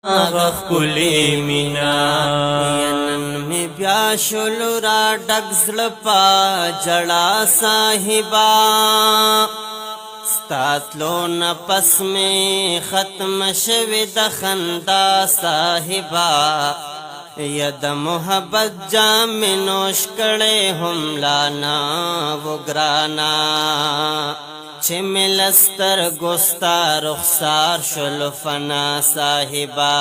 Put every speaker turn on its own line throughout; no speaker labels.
غخ کلی مینا ینن می بیا شلو را ڈگزل پا جڑا صاحبا ستاتلو نپس میں ختم شوی دخندا صاحبا ید محبت جام نوش کڑے ہم لانا وگرانا چه ملستر گستا رخسار شل فنا صاحبا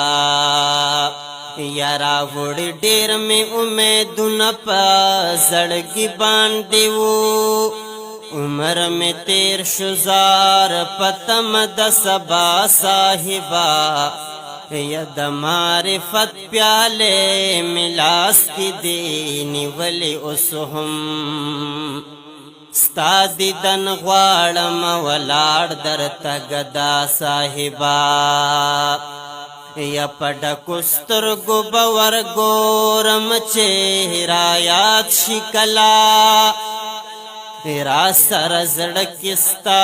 یارا وڑی ڈیر میں امیدن پا زڑگی باندیو عمر میں تیر شزار پتم دسبا صاحبا ید معرفت پیالے ملاس کی دینی ولی اسہم ستا دیدن غواړم ولاړ درته گدا صاحبا یا پډکو سترګو باور ګورم چهرا یاد شي کلا را سره زړه ستا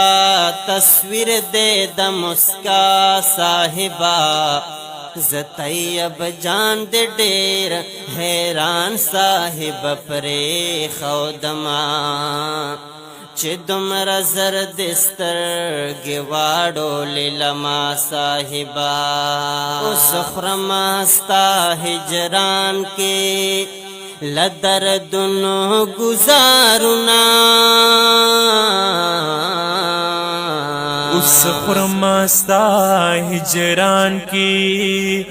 تصویر دې د مسکا صاحبا زطیب جان دے ډیر حیران صاحب پرې خودما چې دومره زرد سترګې واړولې لما صاحبا اوس خرما ستا هجران کې لدردونو گزارونا
اس خرما ستا ہجران کی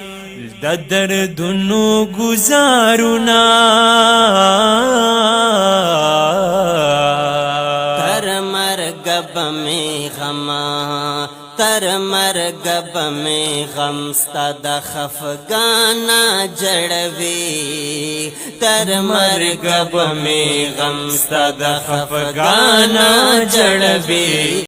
دردونو گزارونا
تر مرگب میں غما تر مرگب میں غم ستا د خفگانا جڑوی تر مرگب میں غم ستا د خفگانا جڑوی